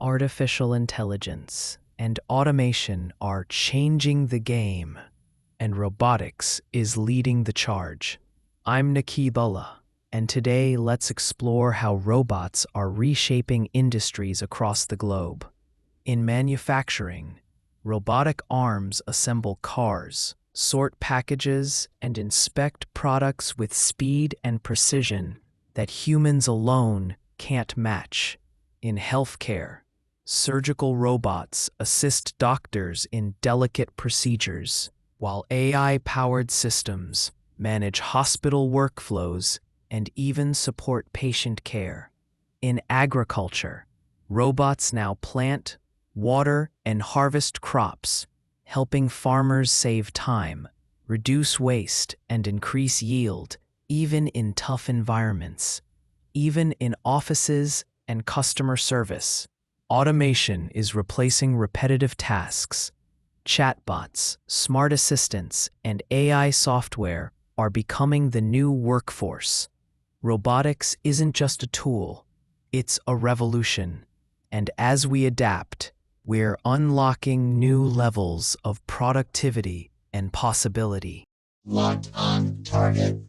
Artificial intelligence and automation are changing the game, and robotics is leading the charge. I'm Naqeeb Ullah, and today let's explore how robots are reshaping industries across the globe. In manufacturing, robotic arms assemble cars, sort packages, and inspect products with speed and precision that humans alone can't match. In healthcare, surgical robots assist doctors in delicate procedures, while AI-powered systems manage hospital workflows and even support patient care. In agriculture, robots now plant, water, and harvest crops, helping farmers save time, reduce waste, and increase yield, even in tough environments. Even in offices and customer service, automation is replacing repetitive tasks. Chatbots, smart assistants, and AI software are becoming the new workforce. Robotics isn't just a tool, it's a revolution. And as we adapt, we're unlocking new levels of productivity and possibility. Locked on target.